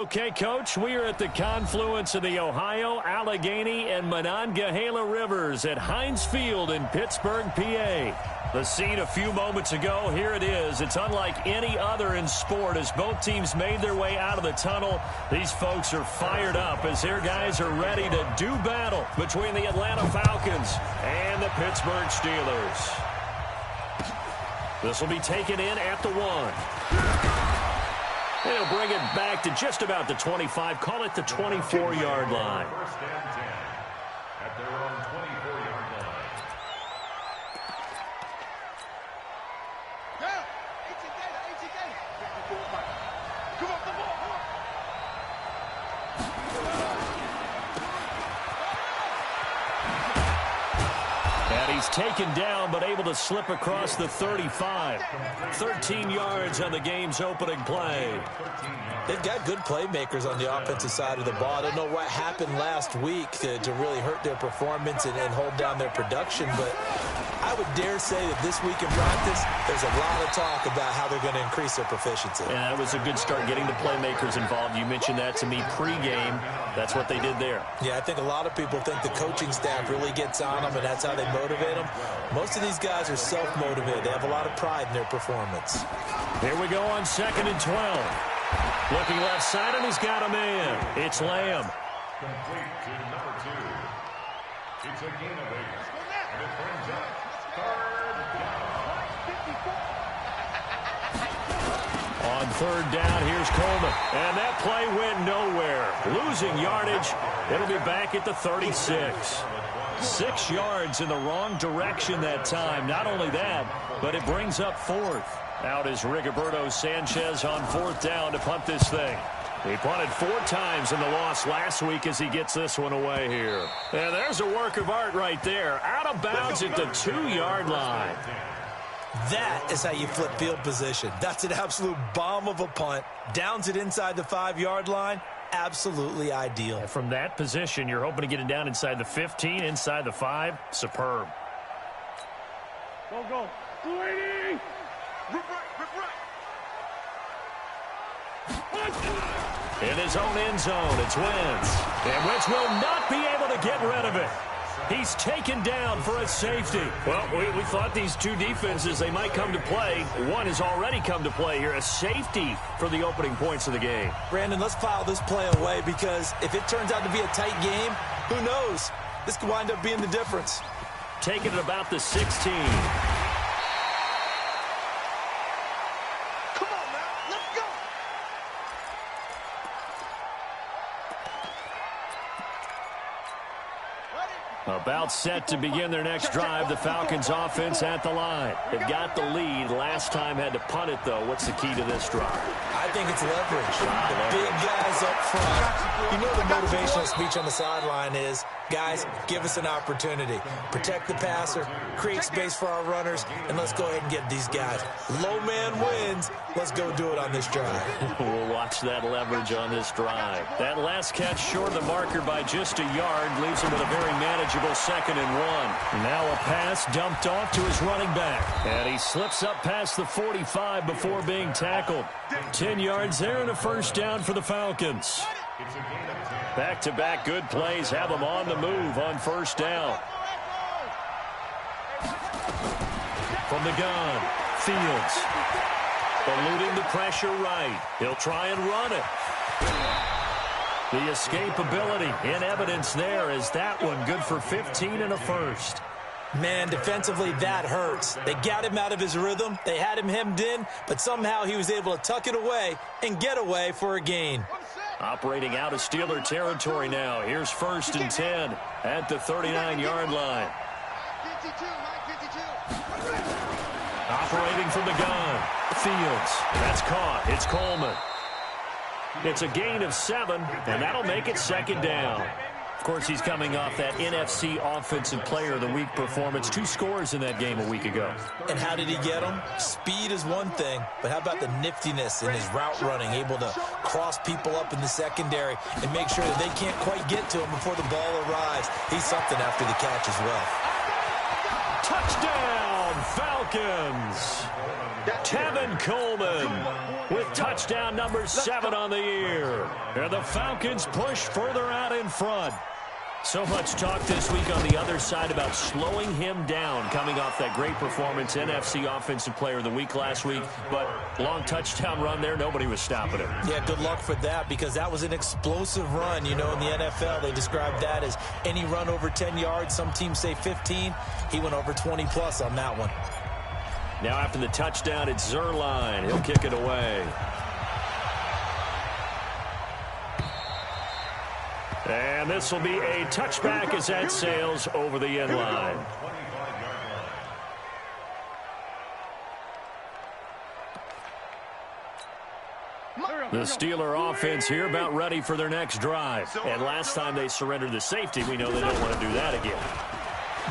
Okay, Coach, we are at the confluence of the Ohio, Allegheny, and Monongahela Rivers at Heinz Field in Pittsburgh, PA. The scene a few moments ago, here it is. It's unlike any other in sport as both teams made their way out of the tunnel. These folks are fired up as their guys are ready to do battle between the Atlanta Falcons and the Pittsburgh Steelers. This will be taken in at the 1. They'll bring it back to just about the 25. Call it the 24-yard line. First and 10 at their own 24-yard line. Come on, come on. And he's taken down, but able to slip across the 35. 13 yards on the game's opening play. They've got good playmakers on the offensive side of the ball. I don't know what happened last week to really hurt their performance and hold down their production, but I would dare say that this week in practice, there's a lot of talk about how they're going to increase their proficiency. And that was a good start getting the playmakers involved. You mentioned that to me pregame. That's what they did there. Yeah, I think a lot of people think the coaching staff really gets on them, and that's how they motivate them. Most of these guys are self-motivated. They have a lot of pride in their performance. Here we go on 2nd and 12. Looking left side, and he's got a man. It's Lamb. Complete to number 2. It's a gain of 8. And it brings up 3rd down. On 3rd down, here's Coleman. And that play went nowhere. Losing yardage. It'll be back at the 36. 6 yards in the wrong direction that time. Not only that, but it brings up 4th. Out is Rigoberto Sanchez on 4th down to punt this thing. He punted 4 times in the loss last week as he gets this one away here. And there's a work of art right there. Out of bounds at the 2-yard line. That is how you flip field position. That's an absolute bomb of a punt. Downs it inside the 5-yard line. Absolutely ideal. And from that position, you're hoping to get it down inside the 15, inside the 5. Superb. Go, go. 280. Rip right. In his own end zone, it's Wentz. And Wentz will not be able to get rid of it. He's taken down for a safety. Well, we thought these two defenses, they might come to play. One has already come to play here, a safety for the opening points of the game. Brandon, let's file this play away because if it turns out to be a tight game, who knows? This could wind up being the difference. Taking it about the 16. About set to begin their next drive, the Falcons offense at the line. They've got the lead. Last time had to punt it, though. What's the key to this drive? I think it's leverage. The big guys up front. You know the motivational speech on the sideline is, guys, give us an opportunity. Protect the passer, create space for our runners, and let's go ahead and get these guys. Low man wins. Let's go do it on this drive. We'll watch that leverage on this drive. That last catch short of the marker by just a yard leaves him with a very manageable 2nd and 1. Now a pass dumped off to his running back. And he slips up past the 45 before being tackled. 10 yards there and a 1st down for the Falcons. Back-to-back good plays have them on the move on 1st down. From the gun, Fields. Eluding the pressure right. He'll try and run it. The escapability in evidence there is that one good for 15 and a 1st. Man, defensively, that hurts. They got him out of his rhythm. They had him hemmed in, but somehow he was able to tuck it away and get away for a gain. Operating out of Steeler territory now. Here's 1st and 10 at the 39-yard line. Operating from the gun. Fields. That's caught. It's Coleman. It's a gain of 7, and that'll make it 2nd down. Of course, he's coming off that NFC Offensive Player of the Week performance. 2 scores in that game a week ago. And how did he get them? Speed is one thing, but how about the niftiness in his route running, able to cross people up in the secondary and make sure that they can't quite get to him before the ball arrives. He's something after the catch as well. Touchdown, Falcons! Tevin Coleman with touchdown number 7 on the year. And the Falcons push further out in front. So much talk this week on the other side about slowing him down coming off that great performance, NFC Offensive Player of the Week last week. But long touchdown run there, nobody was stopping him. Yeah, good luck for that because that was an explosive run. You know, in the NFL, they describe that as any run over 10 yards. Some teams say 15. He went over 20-plus on that one. Now after the touchdown, it's Zerline. He'll kick it away. And this will be a touchback as that sails over the end line. The Steeler offense here about ready for their next drive. And last time they surrendered the safety, we know they don't want to do that again.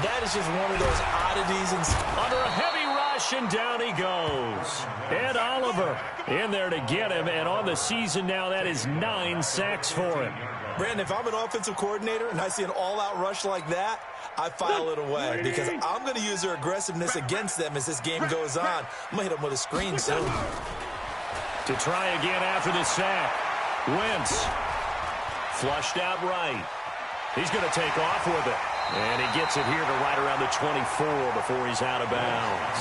That is just one of those oddities. Under a heavy rush, and down he goes. Ed Oliver in there to get him. And on the season now, that is 9 sacks for him. Brandon, if I'm an offensive coordinator and I see an all-out rush like that, I file it away because I'm going to use their aggressiveness against them as this game goes on. I'm going to hit them with a screen soon. To try again after the sack. Wentz flushed out right. He's going to take off with it. And he gets it here to right around the 24 before he's out of bounds.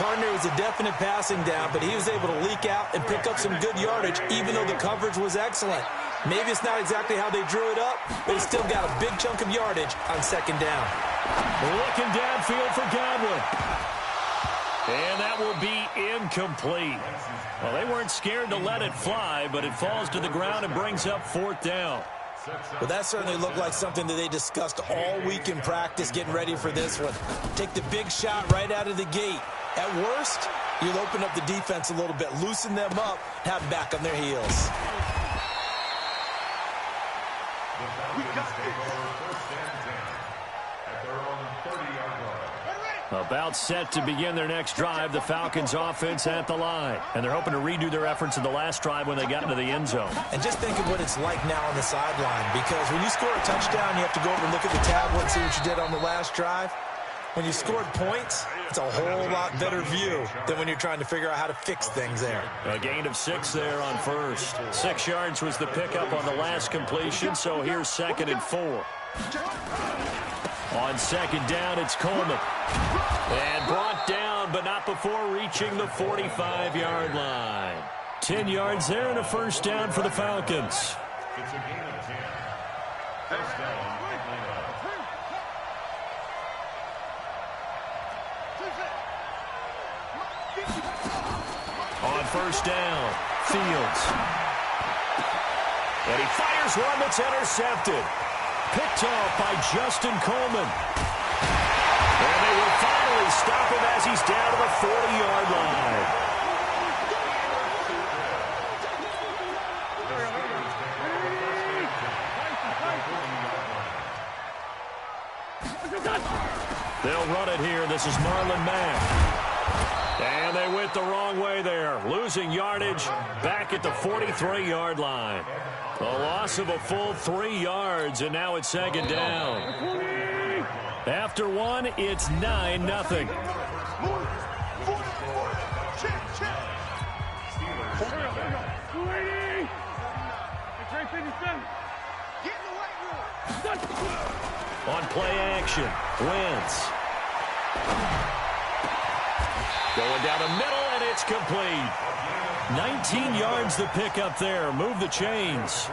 Partner was a definite passing down, but he was able to leak out and pick up some good yardage, even though the coverage was excellent. Maybe it's not exactly how they drew it up, but he's still got a big chunk of yardage on second down. Looking downfield for Godwin. And that will be incomplete. Well, they weren't scared to let it fly, but it falls to the ground and brings up 4th down. Well, that certainly looked like something that they discussed all week in practice, getting ready for this one. Take the big shot right out of the gate. At worst, you'll open up the defense a little bit, loosen them up, have them back on their heels. About set to begin their next drive, the Falcons offense at the line. And they're hoping to redo their efforts in the last drive when they got into the end zone. And just think of what it's like now on the sideline, because when you score a touchdown, you have to go over and look at the tablet and see what you did on the last drive. When you scored points, it's a whole lot better view than when you're trying to figure out how to fix things there. A gain of 6 there on first. 6 yards was the pickup on the last completion, so here's 2nd and 4. On second down, it's Coleman. And brought down, but not before reaching the 45-yard line. 10 yards there and a first down for the Falcons. It's a gain of 10. First down. On first down, Fields. And he fires one that's intercepted. Picked off by Justin Coleman. And they will finally stop him as he's down to the 40-yard line. They'll run it here. This is Marlon Mack. And they went the wrong way there. Losing yardage back at the 43-yard line. A loss of a full 3 yards, and now it's second down. After one, it's 9-0. On play action, Wentz. Going down the middle, and it's complete. 19 yards to pick up there. Move the chains.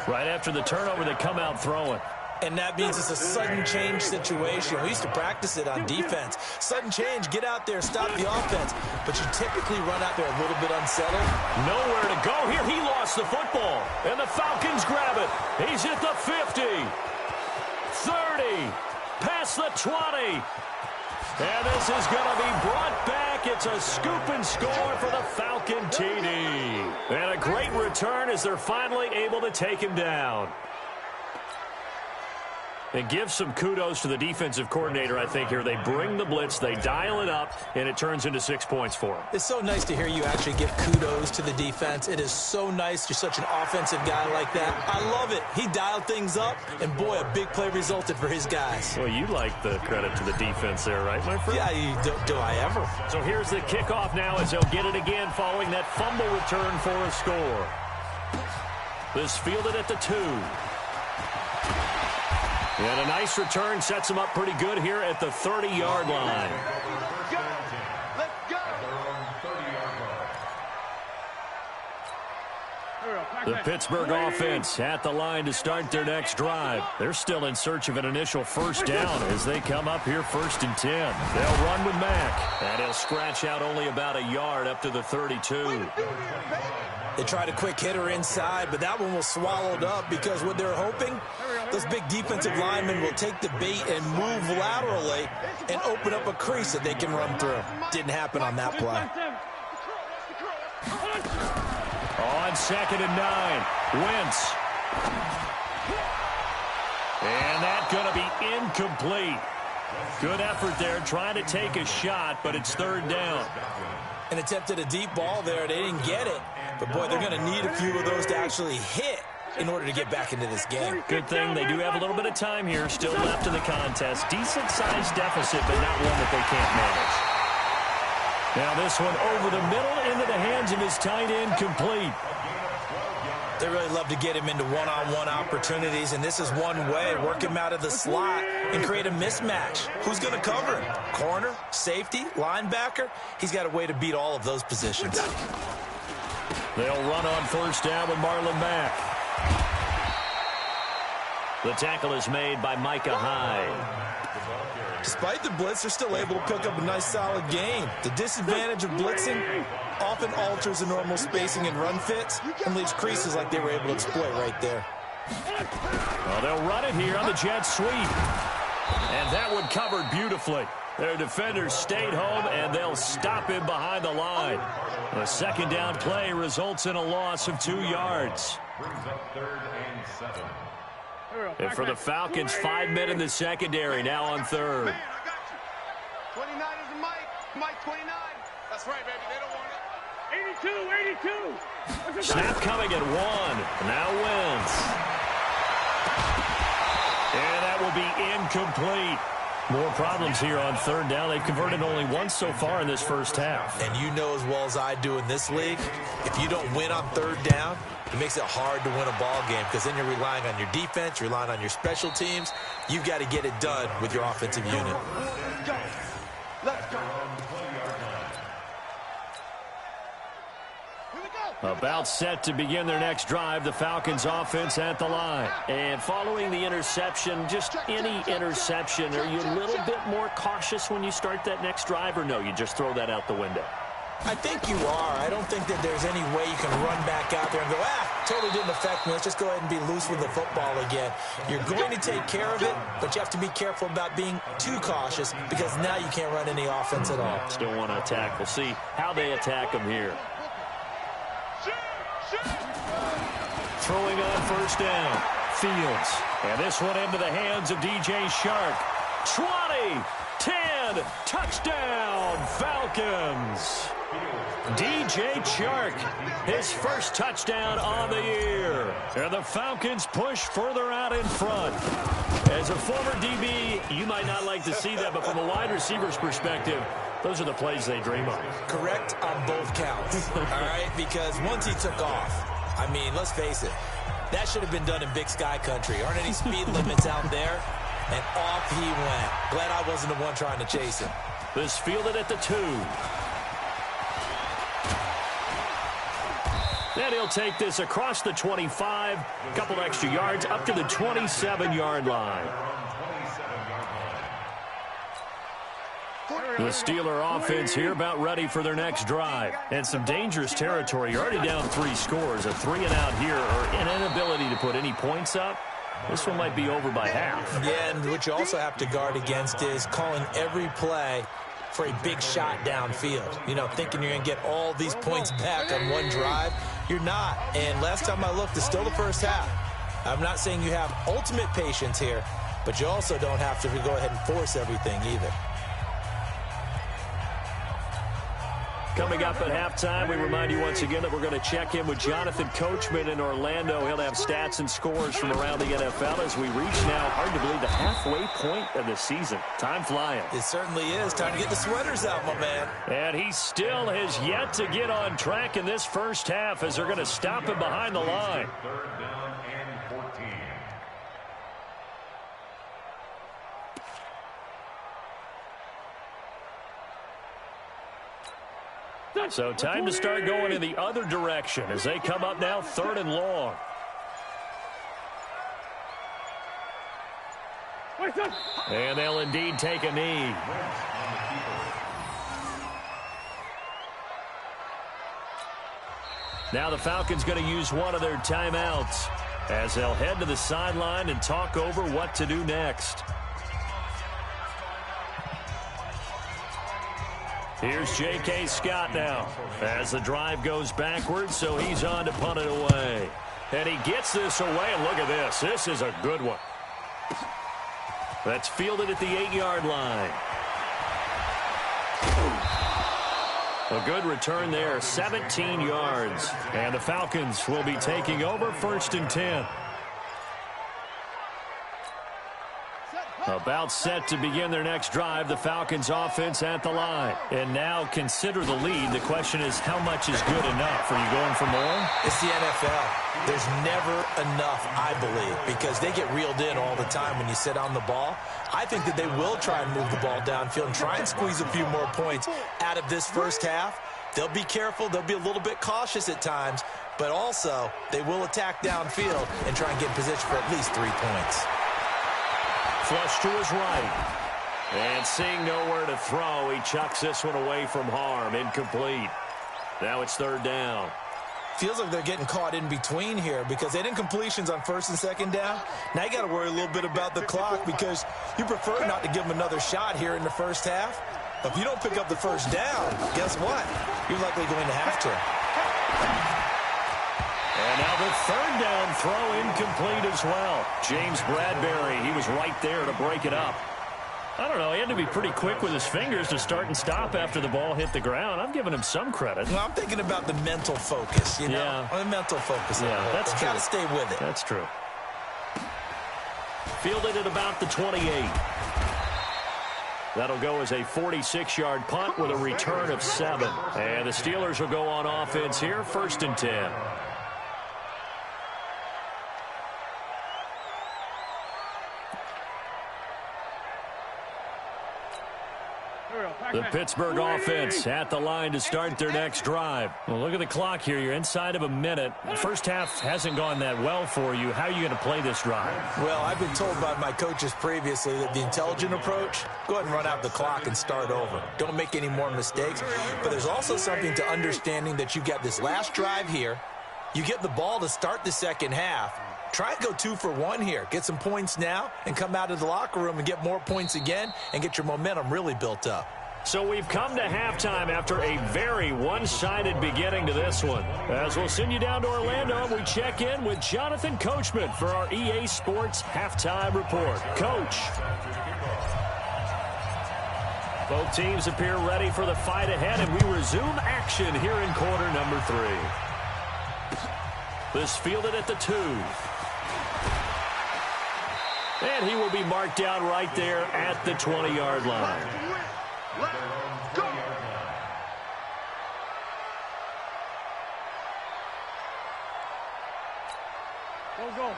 Right after the turnover, they come out throwing. And that means it's a sudden change situation. We used to practice it on defense. Sudden change, get out there, stop the offense. But you typically run out there a little bit unsettled. Nowhere to go here. He lost the football. And the Falcons grab it. He's at the 50. 30. Past the 20. And this is going to be brought back. It's a scoop and score for the Falcon TD. And a great return as they're finally able to take him down. And give some kudos to the defensive coordinator, I think, here. They bring the blitz, they dial it up, and it turns into 6 points for them. It's so nice to hear you actually give kudos to the defense. It is so nice. You're such an offensive guy like that. I love it. He dialed things up, and, boy, a big play resulted for his guys. Well, you like the credit to the defense there, right, my friend? Yeah, do I ever? So here's the kickoff now as they'll get it again following that fumble return for a score. This fielded at the 2. And a nice return sets them up pretty good here at the 30-yard line. Let's go. The Pittsburgh offense at the line to start their next drive. They're still in search of an initial first down as they come up here 1st and 10. They'll run with Mack. And he'll scratch out only about a yard up to the 32. They tried a quick hitter inside, but that one was swallowed up because what they're hoping, those big defensive linemen will take the bait and move laterally and open up a crease that they can run through. Didn't happen on that play. On 2nd and 9, Wentz. And that's going to be incomplete. Good effort there, trying to take a shot, but it's 3rd down. And attempted a deep ball there. They didn't get it. But, boy, they're going to need a few of those to actually hit in order to get back into this game. Good thing they do have a little bit of time here still left in the contest. Decent-sized deficit, but not one that they can't manage. Now this one over the middle into the hands of his tight end, complete. They really love to get him into one-on-one opportunities, and this is one way. Work him out of the slot and create a mismatch. Who's going to cover him? Corner, safety, linebacker? He's got a way to beat all of those positions. They'll run on 1st down with Marlon Mack. The tackle is made by Micah Hyde. Despite the blitz, they're still able to pick up a nice, solid gain. The disadvantage of blitzing often alters the normal spacing and run fits and leaves creases like they were able to exploit right there. Well, they'll run it here on the jet sweep. And that one covered beautifully. Their defenders stayed home, and they'll stop him behind the line. A 2nd down play results in a loss of 2 yards. Brings up 3rd and 7. And for the Falcons, 5 men in the secondary now on 3rd. Man, I got you. 29 is the Mike 29. That's right, baby. They don't want it. 82. Snap coming at 1. Now Wentz. And that will be incomplete. More problems here on 3rd down. They've converted only once so far in this first half. And you know as well as I do in this league, if you don't win on 3rd down, it makes it hard to win a ball game because then you're relying on your defense, you're relying on your special teams. You've got to get it done with your offensive unit. Let's go. Let's go. About set to begin their next drive, the Falcons offense at the line. And following the interception, just any interception, are you a little bit more cautious when you start that next drive, or no, you just throw that out the window? I think you are. I don't think that there's any way you can run back out there and go, totally didn't affect me. Let's just go ahead and be loose with the football again. You're going to take care of it, but you have to be careful about being too cautious because now you can't run any offense at all. Still want to attack. We'll see how they attack them here. Throwing on 1st down, Fields. And this one into the hands of DJ Shark. 20, 10, touchdown, Falcons. DJ Chark, his first touchdown on the year. And the Falcons push further out in front. As a former DB, you might not like to see that, but from a wide receiver's perspective, those are the plays they dream of. Correct on both counts, all right? Because once he took off, I mean, let's face it, that should have been done in Big Sky Country. Aren't any speed limits out there? And off he went. Glad I wasn't the one trying to chase him. This fielded at the 2. Then he'll take this across the 25, a couple extra yards, up to the 27-yard line. The Steeler offense here about ready for their next drive. And some dangerous territory. You're already down 3 scores. A 3 and out here, or an inability to put any points up. This one might be over by half. Yeah, and what you also have to guard against is calling every play for a big shot downfield. You know, thinking you're going to get all these points back on one drive. You're not. And last time I looked, it's still the first half. I'm not saying you have ultimate patience here, but you also don't have to go ahead and force everything either. Coming up at halftime, we remind you once again that we're going to check in with Jonathan Coachman in Orlando. He'll have stats and scores from around the NFL as we reach now, hard to believe, the halfway point of the season. Time flying. It certainly is. Time to get the sweaters out, my man. And he still has yet to get on track in this first half as they're going to stop him behind the line. Third down and 14. So time to start going in the other direction as they come up now 3rd and long. And they'll indeed take a knee. Now the Falcons going to use one of their timeouts as they'll head to the sideline and talk over what to do next. Here's J.K. Scott now as the drive goes backwards, so he's on to punt it away. And he gets this away, and look at this. This is a good one. That's fielded at the 8-yard line. A good return there, 17 yards. And the Falcons will be taking over 1st and 10. About set to begin their next drive, the Falcons offense at the line. And now consider the lead. The question is, how much is good enough? Are you going for more? It's the NFL. There's never enough, I believe, because they get reeled in all the time when you sit on the ball. I think that they will try and move the ball downfield and try and squeeze a few more points out of this first half. They'll be careful. They'll be a little bit cautious at times, but also they will attack downfield and try and get in position for at least 3 points. Flush to his right. And seeing nowhere to throw, he chucks this one away from harm. Incomplete. Now it's 3rd down. Feels like they're getting caught in between here because they didn't completions on 1st and 2nd down. Now you got to worry a little bit about the clock because you prefer not to give them another shot here in the first half. If you don't pick up the 1st down, guess what? You're likely going to have to. And now the 3rd down throw incomplete as well. James Bradbury, he was right there to break it up. I don't know, he had to be pretty quick with his fingers to start and stop after the ball hit the ground. I'm giving him some credit. Well, I'm thinking about the mental focus, you know? Yeah. The mental focus. Yeah, that's true. Got to stay with it. That's true. Fielded at about the 28. That'll go as a 46-yard punt with a return of 7. And the Steelers will go on offense here, 1st and 10. The Pittsburgh offense at the line to start their next drive. Well, look at the clock here. You're inside of a minute. The first half hasn't gone that well for you. How are you going to play this drive? Well, I've been told by my coaches previously that the intelligent approach, go ahead and run out the clock and start over. Don't make any more mistakes. But there's also something to understanding that you got this last drive here. You get the ball to start the second half. Try and go 2 for 1 here. Get some points now and come out of the locker room and get more points again and get your momentum really built up. So we've come to halftime after a very one-sided beginning to this one. As we'll send you down to Orlando, we check in with Jonathan Coachman for our EA Sports Halftime Report. Coach. Both teams appear ready for the fight ahead, and we resume action here in quarter number 3. This fielded at the 2. And he will be marked down right there at the 20-yard line. Let's go!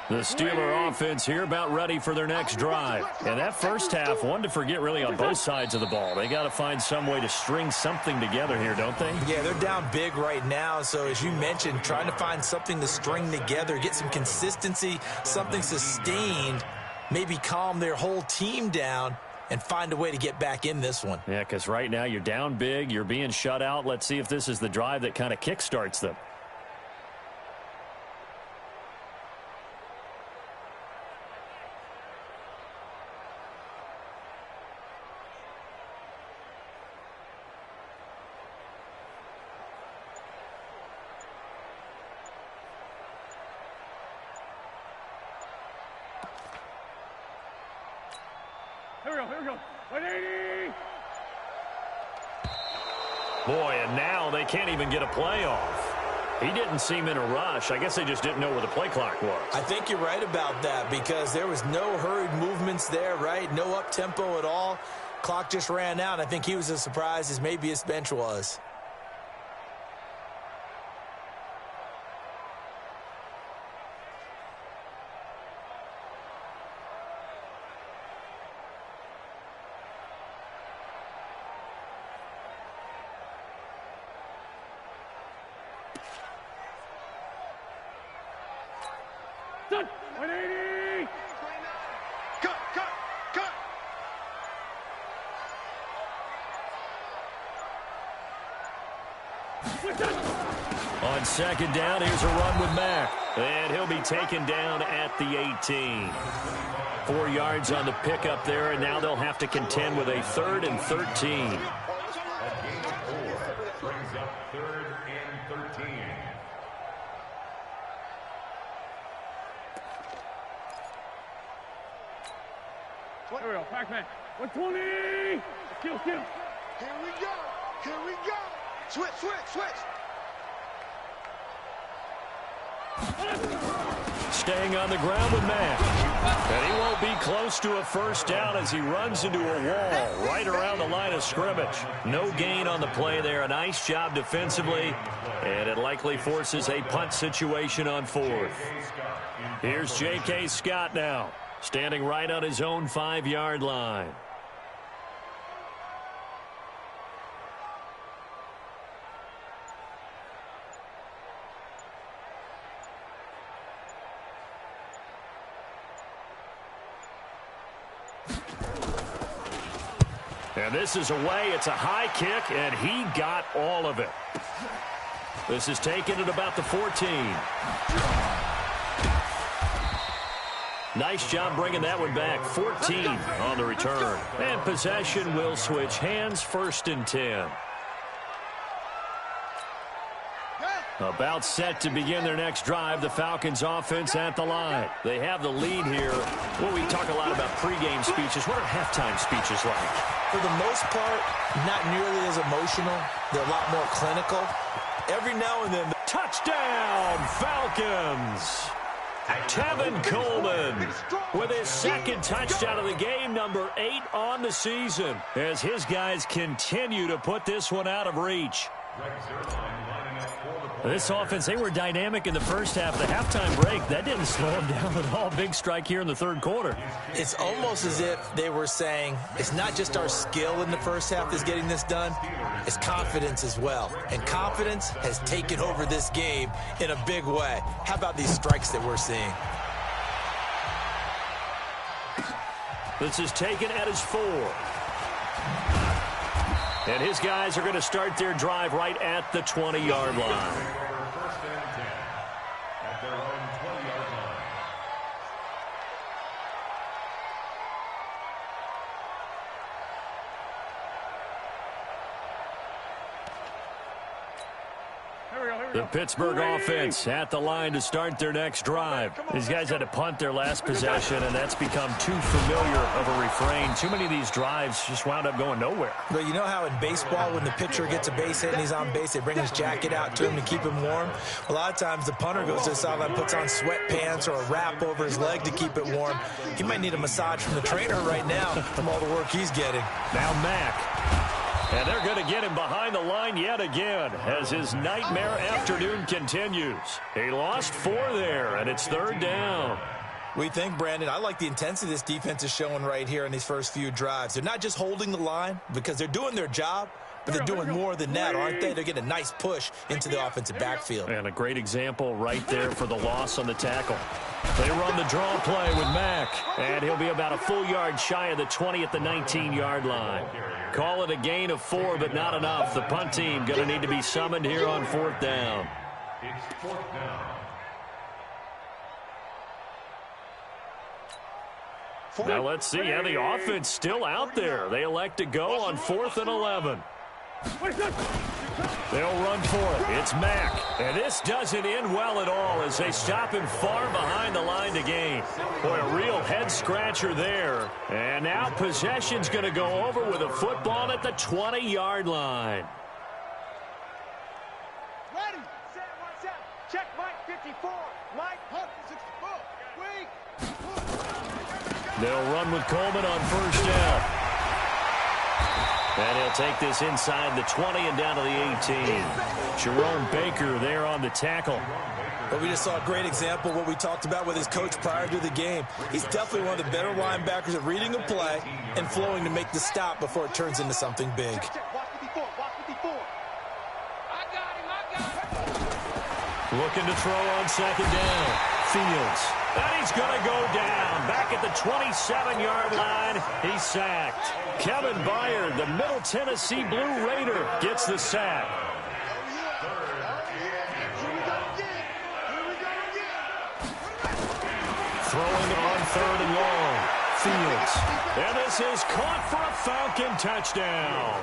The Steeler offense here about ready for their next drive. And that first half, one to forget really on both sides of the ball. They got to find some way to string something together here, don't they? Yeah, they're down big right now. So as you mentioned, trying to find something to string together, get some consistency, something sustained, maybe calm their whole team down and find a way to get back in this one. Yeah, because right now you're down big, you're being shut out. Let's see if this is the drive that kind of kickstarts them. Here we go. 180. Boy, and now they can't even get a play off. He didn't seem in a rush. I guess they just didn't know where the play clock was. I think you're right about that because there was no hurried movements there, right? No up-tempo at all. Clock just ran out. I think he was as surprised as maybe his bench was. Done. 180. Cut. On second down, here's a run with Mack. And he'll be taken down at the 18. 4 yards on the pickup there, and now they'll have to contend with a 3rd and 13. A gain of 4 brings up 3rd and 13. Here we go. Pac-Man. 120. Skill. Here we go. Switch. Staying on the ground with Mack. And he won't be close to a first down as he runs into a wall right around the line of scrimmage. No gain on the play there. A nice job defensively. And it likely forces a punt situation on 4th. Here's J.K. Scott now, standing right on his own 5-yard line. And this is away. It's a high kick, and he got all of it. This is taken at about the 14. Nice job bringing that one back. 14 on the return. And possession will switch hands, 1st and 10. About set to begin their next drive. The Falcons offense at the line. They have the lead here. Well, we talk a lot about pregame speeches. What are halftime speeches like? For the most part, not nearly as emotional. They're a lot more clinical. Every now and then. Touchdown, Falcons! Tevin Coleman with his 2nd touchdown of the game, number 8 on the season, as his guys continue to put this one out of reach. This offense, they were dynamic in the first half. The halftime break, that didn't slow them down at all. Big strike here in the 3rd quarter. It's almost as if they were saying, it's not just our skill in the first half that's getting this done, it's confidence as well. And confidence has taken over this game in a big way. How about these strikes that we're seeing? This is taken at his 4. And his guys are going to start their drive right at the 20-yard line. First and 10 at their own 20-yard line. The Pittsburgh offense at the line to start their next drive. These guys had to punt their last possession, and that's become too familiar of a refrain. Too many of these drives just wound up going nowhere. But you know how in baseball, when the pitcher gets a base hit and he's on base, they bring his jacket out to him to keep him warm? A lot of times the punter goes to the sideline, puts on sweatpants or a wrap over his leg to keep it warm. He might need a massage from the trainer right now from all the work he's getting. Now Mack. And they're going to get him behind the line yet again as his nightmare afternoon continues. He lost 4 there, and it's 3rd down. We think, Brandon, I like the intensity this defense is showing right here in these first few drives. They're not just holding the line because they're doing their job, but they're doing more than that, aren't they? They're getting a nice push into the offensive backfield. And a great example right there for the loss on the tackle. They run the draw play with Mack, and he'll be about a full yard shy of the 20 at the 19-yard line. Call it a gain of 4, but not enough. The punt team going to need to be summoned here on 4th down. It's 4th down. Now let's see how the offense still out there. They elect to go on 4th and 11. They'll run for it. It's Mack. And this doesn't end well at all as they stop him far behind the line to gain. Boy, a real head-scratcher there. And now possession's going to go over with a football at the 20-yard line. Ready, set, 1-7. Check Mike 54. Mike 64. Wait. They'll run with Coleman on first down. And he'll take this inside the 20 and down to the 18. Jerome Baker there on the tackle. But we just saw a great example of what we talked about with his coach prior to the game. He's definitely one of the better linebackers at reading a play and flowing to make the stop before it turns into something big. Looking to throw on second down. Fields. And he's going to go down. Back at the 27-yard line. He's sacked. Kevin Byard, the Middle Tennessee Blue Raider, gets the sack. Throwing on third and long. Fields. And this is caught for a Falcon touchdown.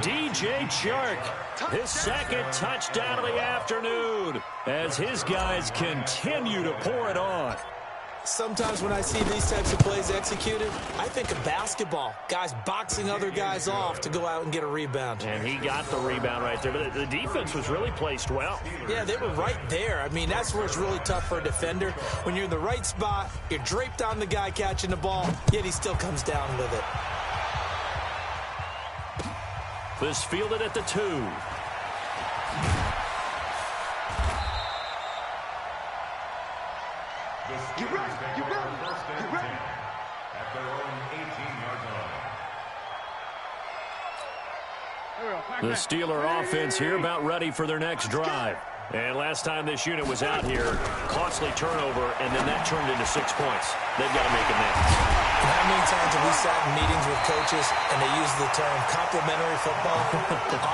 DJ Chark, his second touchdown of the afternoon as his guys continue to pour it on. Sometimes when I see these types of plays executed, I think of basketball. Guys boxing other guys off to go out and get a rebound. And he got the rebound right there, but the defense was really placed well. Yeah, they were right there. I mean, that's where it's really tough for a defender. When you're in the right spot, you're draped on the guy catching the ball, yet he still comes down with it. This fielded at the 2. Get ready, get ready, get ready. At their own 18-yard line. The Steeler offense here about ready for their next drive. And last time this unit was out here, costly turnover, and then that turned into 6 points. They've got to make it next. How many times have we sat in meetings with coaches and they use the term complementary football?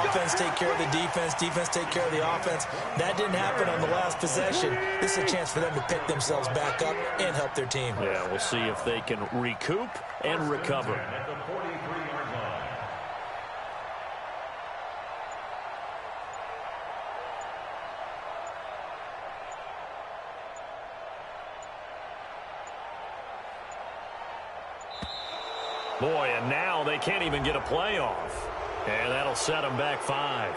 Offense take care of the defense, defense take care of the offense. That didn't happen on the last possession. This is a chance for them to pick themselves back up and help their team. Yeah, we'll see if they can recoup and recover. At the 43-yard line. Boy, and now they can't even get a play off. And that'll set them back 5.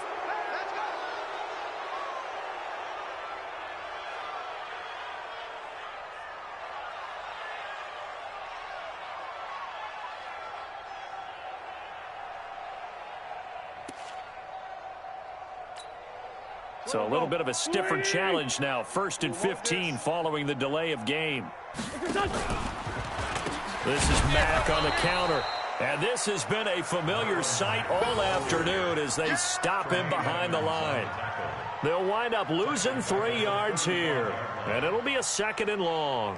So a little bit of a stiffer challenge now. 1st and 15 following the delay of game. This is Mack on the counter. And this has been a familiar sight all afternoon as they stop him behind the line. They'll wind up losing 3 yards here. And it'll be a 2nd and long.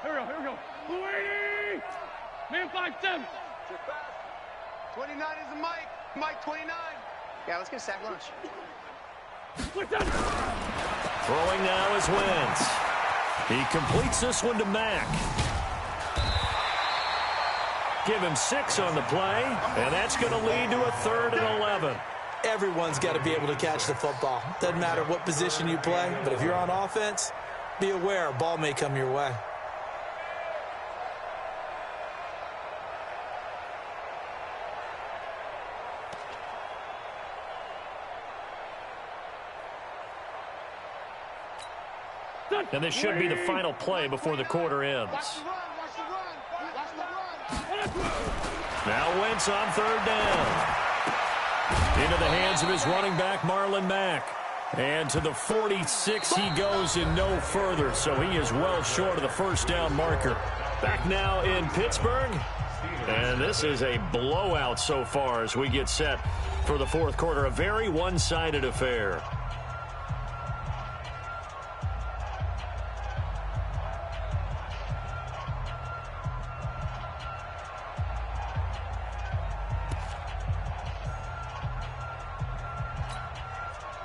Here we go. Blue 80! Man 5-7. 29 is the Mike. Mike 29. Yeah, let's get a sack lunch. Throwing now is Wentz. He completes this one to Mack. Give him 6 on the play, and that's going to lead to a 3rd and 11. Everyone's got to be able to catch the football. Doesn't matter what position you play, but if you're on offense, be aware a ball may come your way. And this should be the final play before the quarter ends. Now Wentz on 3rd down. Into the hands of his running back, Marlon Mack. And to the 46 he goes and no further, so he is well short of the 1st down marker. Back now in Pittsburgh. And this is a blowout so far as we get set for the 4th quarter. A very one-sided affair.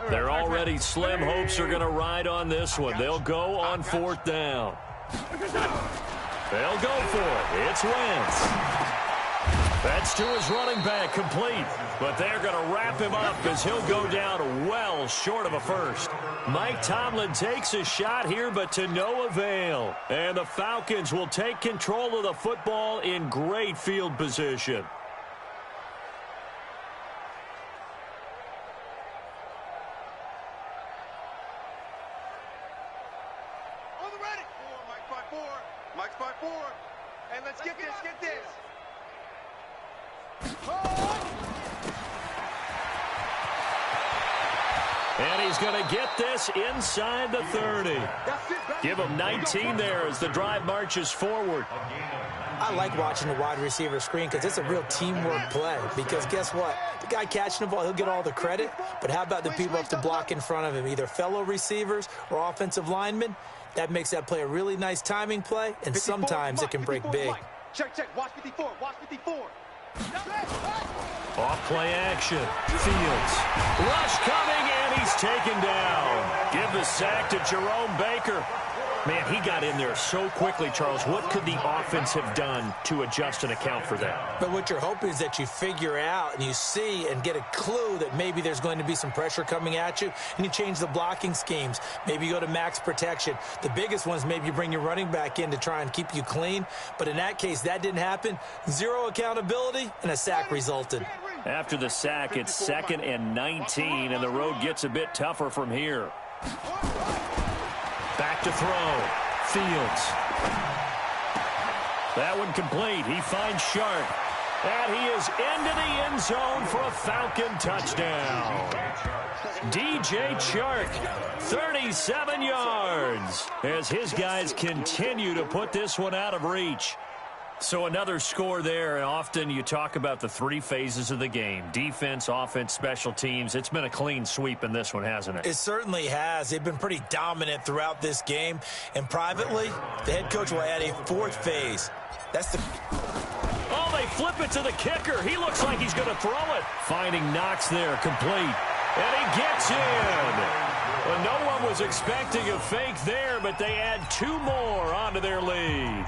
Their already slim hopes are going to ride on this one. They'll go on 4th down. They'll go for it. It's Wentz. That's to his running back, complete. But they're going to wrap him up as he'll go down well short of a first. Mike Tomlin takes a shot here, but to no avail. And the Falcons will take control of the football in great field position. On the ready. Mike's by 4. Mike's by 4. Hey, let's get this, get this. And he's going to get this inside the 30. Give him 19 there as the drive marches forward. I like watching the wide receiver screen because it's a real teamwork play. Because guess what? The guy catching the ball, he'll get all the credit. But how about the people up to block in front of him, either fellow receivers or offensive linemen? That makes that play a really nice timing play, and sometimes it can break big. Check, check. Watch 54. Watch 54. Off play action. Fields. Rush coming, and he's taken down. Give the sack to Jerome Baker. Man, he got in there so quickly, Charles. What could the offense have done to adjust and account for that? But what you're hoping is that you figure out and you see and get a clue that maybe there's going to be some pressure coming at you, and you change the blocking schemes. Maybe you go to max protection. The biggest one is maybe you bring your running back in to try and keep you clean. But in that case, that didn't happen. Zero accountability, and a sack resulted. After the sack, it's 2nd and 19, and the road gets a bit tougher from here. Back to throw. Fields. That one complete. He finds Sharp. And he is into the end zone for a Falcon touchdown. DJ Chark, 37 yards, as his guys continue to put this one out of reach. So another score there, and often you talk about the 3 phases of the game: defense, offense, special teams. It's been a clean sweep in this one, hasn't it? It certainly has. They've been pretty dominant throughout this game. And privately, the head coach will add a 4th phase. That's the... Oh, they flip it to the kicker. He looks like he's going to throw it. Finding Knox there, complete. And he gets in. Well, no one was expecting a fake there, but they add 2 more onto their lead.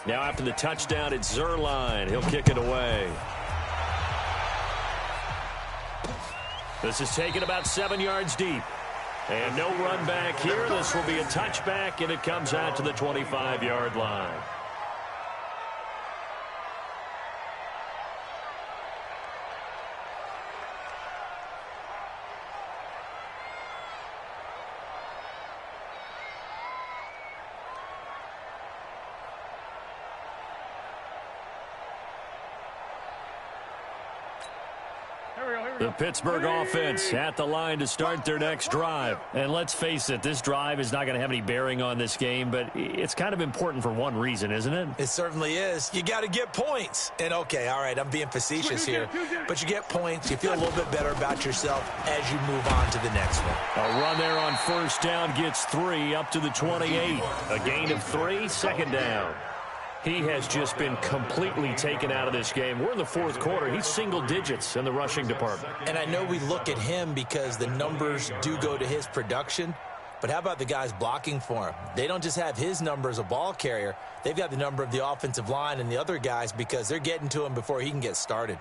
Now after the touchdown, it's Zerline. He'll kick it away. This is taken about 7 yards deep. And no run back here. This will be a touchback, and it comes out to the 25-yard line. The Pittsburgh offense at the line to start their next drive. And let's face it, this drive is not going to have any bearing on this game, but it's kind of important for one reason, isn't it? It certainly is. You got to get points. And, okay, all right, I'm being facetious here. But you get points. You feel a little bit better about yourself as you move on to the next one. A run there on 1st down gets 3 up to the 28. A gain of 3, 2nd down. He has just been completely taken out of this game. We're in the 4th quarter. He's single digits in the rushing department. And I know we look at him because the numbers do go to his production. But how about the guys blocking for him? They don't just have his number as a ball carrier. They've got the number of the offensive line and the other guys because they're getting to him before he can get started.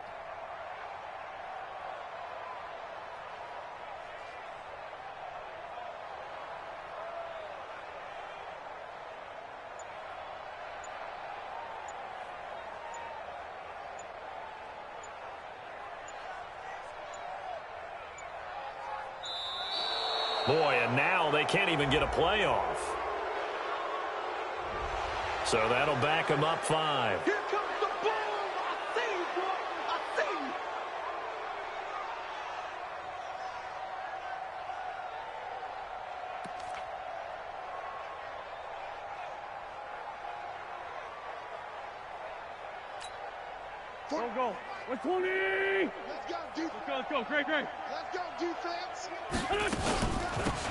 Boy, and now they can't even get a playoff. So that'll back them up 5. Here comes the ball. I see you, boy. I see you. Go. 120. Let's go. Great. Let's go, defense.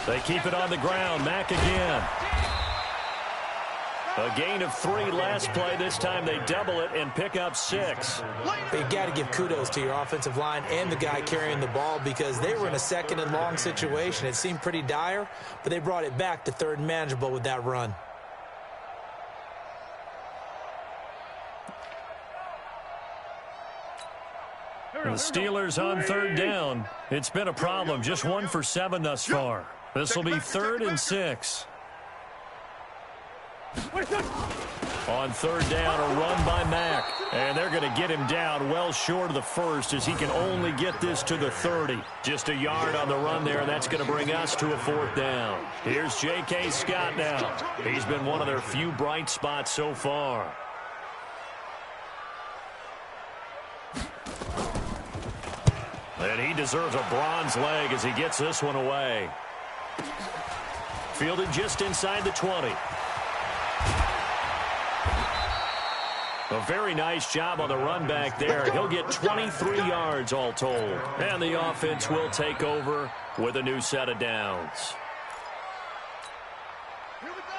They keep it on the ground. Mack again. A gain of 3 last play. This time they double it and pick up 6. You got to give kudos to your offensive line and the guy carrying the ball because they were in a 2nd and long situation. It seemed pretty dire, but they brought it back to 3rd and manageable with that run. The Steelers on 3rd down. It's been a problem. Just 1 for 7 thus far. This will be 3rd and 6. On 3rd down, a run by Mack. And they're going to get him down well short of the 1st as he can only get this to the 30. Just a yard on the run there, and that's going to bring us to a 4th down. Here's J.K. Scott now. He's been one of their few bright spots so far. And he deserves a bronze leg as he gets this one away. Fielded just inside the 20. A very nice job on the run back there. He'll get 23 yards all told. And the offense will take over with a new set of downs.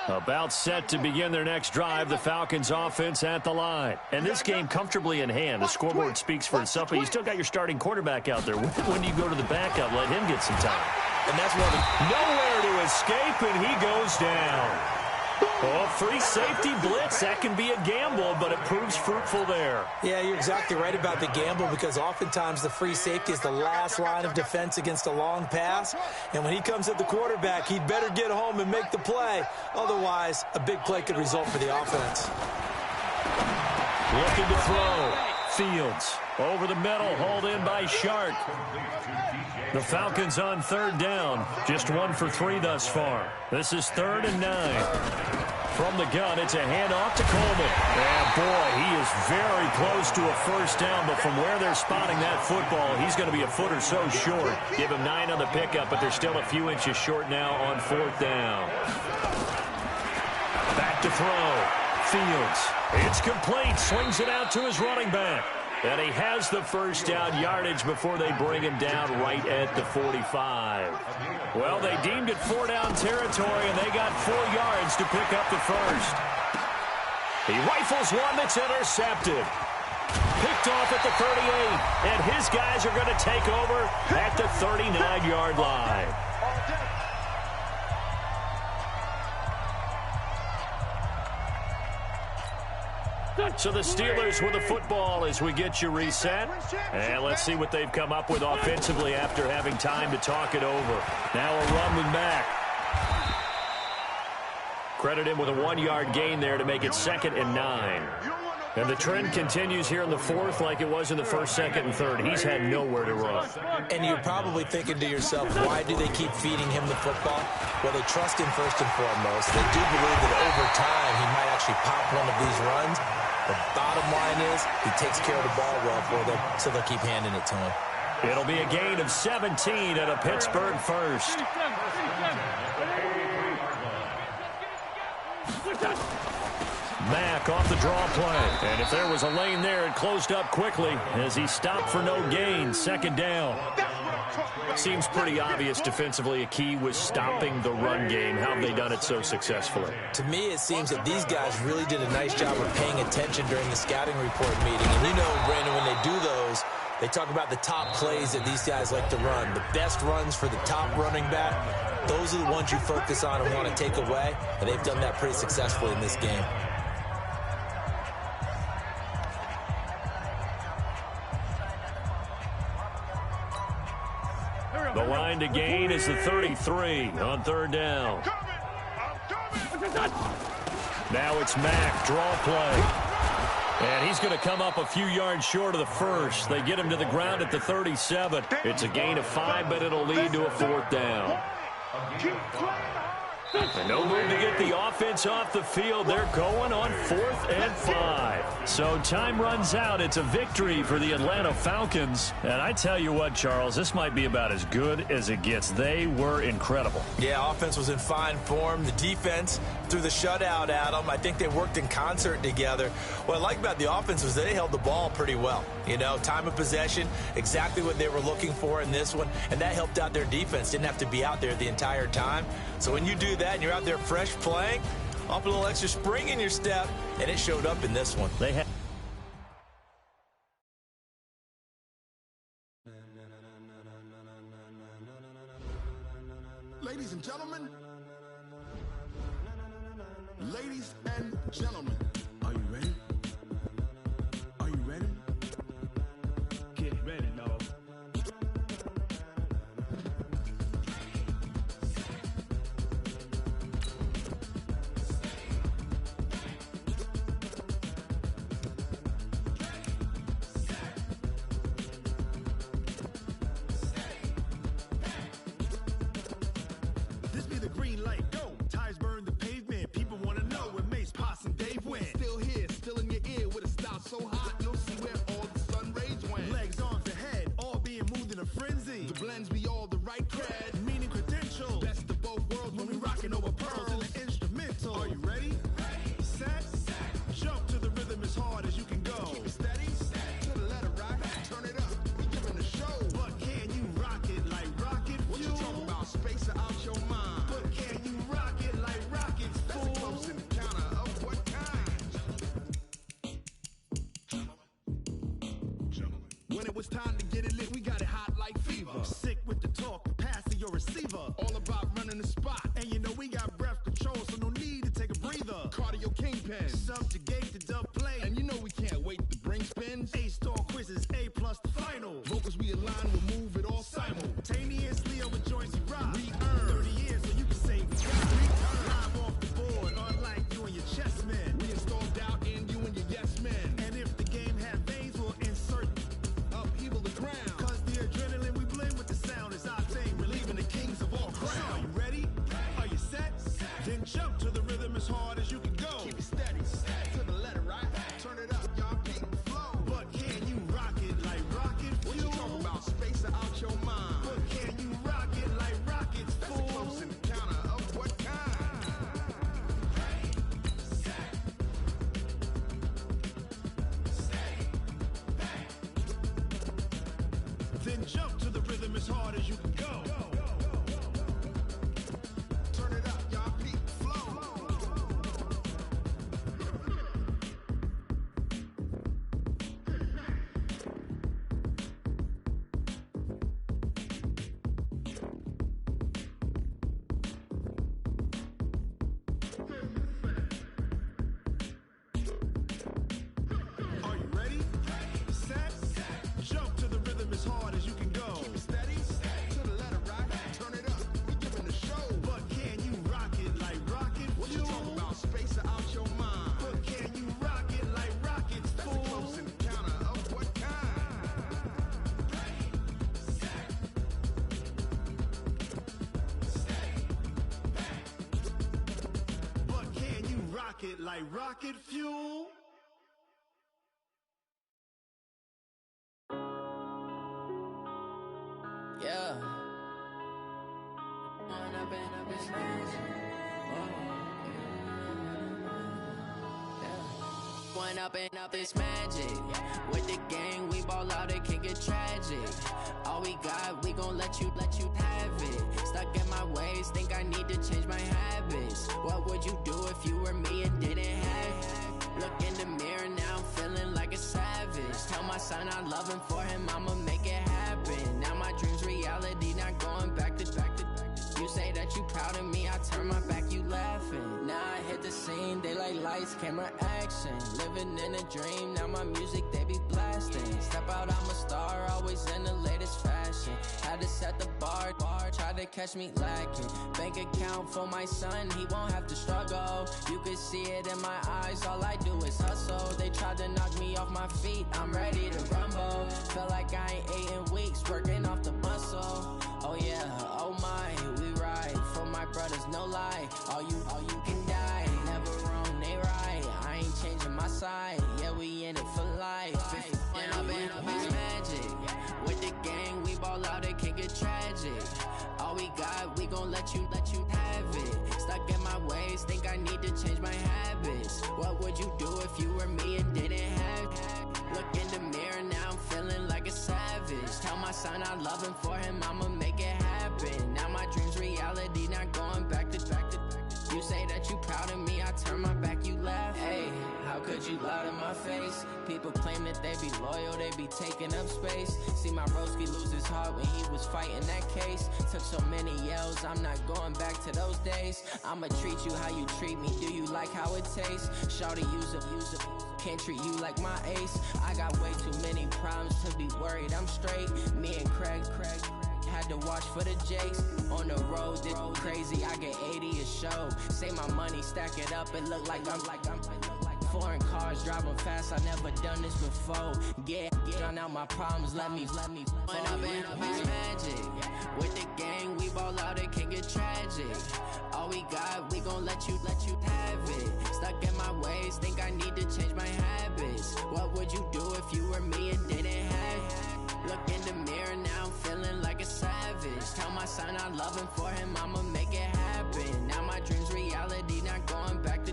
About set to begin their next drive, the Falcons offense at the line. And this game comfortably in hand. The scoreboard speaks for itself, but you still got your starting quarterback out there. When do you go to the backup? Let him get some time. And that's one of the... Nowhere to escape, and he goes down. Oh, free safety blitz. That can be a gamble, but it proves fruitful there. Yeah, you're exactly right about the gamble because oftentimes the free safety is the last line of defense against a long pass. And when he comes at the quarterback, he'd better get home and make the play. Otherwise, a big play could result for the offense. Looking to throw. Fields over the middle, hauled in by Shark. The Falcons on 3rd down. Just 1 for 3 thus far. This is 3rd and 9. From the gun, it's a handoff to Coleman. And boy, he is very close to a 1st down, but from where they're spotting that football, he's going to be a foot or so short. Give him 9 on the pickup, but they're still a few inches short now on 4th down. Back to throw. Fields. It's complete. Swings it out to his running back. And he has the 1st down yardage before they bring him down right at the 45. Well, they deemed it 4-down territory, and they got 4 yards to pick up the 1st. He rifles one that's intercepted. Picked off at the 38, and his guys are going to take over at the 39-yard line. So the Steelers with the football as we get you reset. And let's see what they've come up with offensively after having time to talk it over. Now a run with Mack. Credit him with a 1-yard gain there to make it 2nd and 9. And the trend continues here in the 4th like it was in the 1st, 2nd, and 3rd. He's had nowhere to run. And you're probably thinking to yourself, why do they keep feeding him the football? Well, they trust him first and foremost. They do believe that over time he might actually pop one of these runs. The bottom line is he takes care of the ball well for them, so they'll keep handing it to him. It'll be a gain of 17 at a Pittsburgh 1st. Mack off the draw play. And if there was a lane there, it closed up quickly as he stopped for no gain. 2nd down. Seems pretty obvious defensively. A key was stopping the run game. How have they done it so successfully? To me, it seems that these guys really did a nice job of paying attention during the scouting report meeting. And you know, Brandon, when they do those, they talk about the top plays that these guys like to run. The best runs for the top running back, those are the ones you focus on and want to take away. And they've done that pretty successfully in this game. The line to gain is the 33 on 3rd down. Now it's Mack, draw play. And he's going to come up a few yards short of the 1st. They get him to the ground at the 37. It's a gain of 5, but it'll lead to a 4th down. And no move to get the offense off the field. They're going on 4th and 5. So time runs out. It's a victory for the Atlanta Falcons. And I tell you what, Charles, this might be about as good as it gets. They were incredible. Yeah, offense was in fine form. The defense threw the shutout at them. I think they worked in concert together. What I like about the offense was they held the ball pretty well. You know, time of possession, exactly what they were looking for in this one. And that helped out their defense. Didn't have to be out there the entire time. So when you do that and you're out there fresh playing, off a little extra spring in your step, and it showed up in this one. They had Ladies and gentlemen, ladies and gentlemen, are you ready? Are you ready? Get ready, dog. This be the green light, go. Tires burn the pavement. People want to know where Mace, Potts, and Dave went. Still here, still in your ear with a style so hot, you'll see where all the sun rays went. Legs, arms, and head, all being moved in a frenzy. The blends be all the right cred, meaning credentials. Best of both worlds when we rocking over pearls in the instrumental. Are you ready? Set, jump to the rhythm as hard as you can go. Keep it steady, to the letter right, turn it up, we giving the show. But can you rock it like rocket fuel? What you talking about, space out your mind? But can you rock it like rockets, fool? That's a close encounter of what kind? When it was time to get it lit, we got it hot like fever. Sick with the talk, pass to your receiver. All about running the spot. And you know we got breath control, so no need to take a breather. Cardio kingpin, subjugate the dub play. And you know we can't wait to bring spins. A-star quizzes, A+ the final. Vocals we align, we'll move it all simultaneously over joints we rock. We earn 30 years so you can say we got live off the board, unlike you and your chess men. We installed doubt in you and your yes men. And if the game had veins, we'll insert upheaval the ground. Cause the adrenaline we blend with the sound is our thing, relieving the kings of all crowns. So are you ready? Are you set? Then jump to the rhythm as hard as you can go. Keep it steady, to the letter right. Turn it up, y'all keep the flow. But can you rock it like rocket fuel? What you talking about, space out your mind? But can you rock it like rockets, fool? That's a close encounter of what kind? Then jump to the rhythm as hard as you can go. Turn it up, y'all keep the flow. Are you ready? Set, jump to the rhythm as hard as you can go. Keep it steady, to the letter right. Turn it up, we giving the show. But can you rock it like rocket fuel? What you talking about, space out your mind? But can you rock it like rockets, fool? That's a close encounter of what kind? But can you rock it like rocket fuel? Yeah. One up and up is magic. With the gang, we ball out, it can get tragic. All we got, we gon' let you have it. Stuck in my ways, think I need to change my habits. What would you do if you were me and didn't have it? Look in the mirror now, I'm feeling like a savage. Tell my son I love him, for him I'ma make it happen. Now my dream's reality, not going back to. You say that you proud of me, I turn my back, you laughing. Now I hit the scene, they like lights, camera, action. Living in a dream, now my music, they be blasting. Step out, I'm a star, always in the latest fashion. Had to set the bar, try to catch me lacking. Bank account for my son, he won't have to struggle. You could see it in my eyes, all I do is hustle. They tried to knock me off my feet, I'm ready to rumble. Feel like I ain't ate in weeks, working off the muscle. Oh yeah, oh my, we ride for my brothers, no lie. it can get tragic. All we got, we gon' let you have it. Stuck in my ways, think I need to change my habits. What would you do if you were me and didn't have it? Look in the mirror, now I'm feeling like a savage. Tell my son I love him, for him I'ma make it happen. Now my dream's reality, not going back to. You say that you proud of me, I turn my back, you laugh. Hey, how could you lie to my face? People claim that they be loyal, they be taking up space. See my broski lose his heart when he was fighting that case. Took so many yells, I'm not going back to those days. I'ma treat you how you treat me, do you like how it tastes? Shawty, use up, can't treat you like my ace. I got way too many problems to be worried, I'm straight. Me and Craig had to watch for the Jakes. On the road, this crazy, I get 80 a show. Say my money, stack it up, it look like I'm foreign cars, driving fast, I never done this before. Drown out my problems, let me When up in it's magic. With the gang, we ball out, it can get tragic. All we got, we gon' let you have it. Stuck in my ways, think I need to change my habits. What would you do if you were me and didn't have it? Look in the mirror, now I'm feeling like a savage. Tell my son I love him, for him I'ma make it happen. Now my dream's reality, not going back to.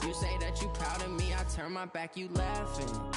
You say that you proud of me, I turn my back, you laughing.